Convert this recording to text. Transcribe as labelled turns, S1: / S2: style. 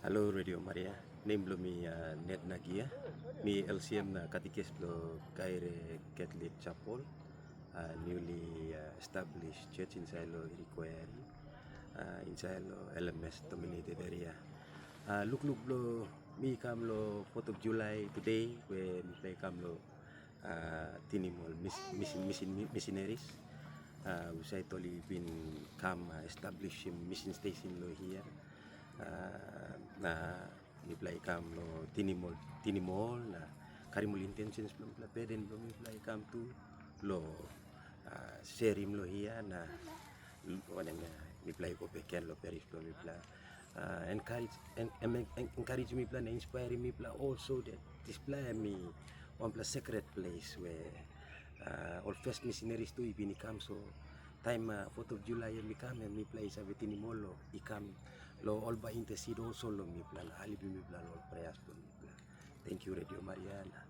S1: Halo Radio Maria, name lo mi net nagia, mi LCM na katikis lo Kaire Catholic Chapel, newly established church in Silo Iriqueri, in Silo LMS dominated area. Look lo mi kam lo 4th of July today when mi kam lo tinimol missionaries. Which I totally been come establish mission station lo here. Na miplay kam lo tinimol na karimol intentions belum pla peden belum miplay kam tu lo serim lo hiya na wanang miplay ko peken lo peris lo mipla encourage mipla na inspire mipla also that display me one plus secret place where all first missionaries to ibinikam so time 4th of July mi kam mi play sa tinimolo ikam lo all by intercede also lo mi plan alibi mi plan all prayers lo mi plan. Thank you Radio Mariana.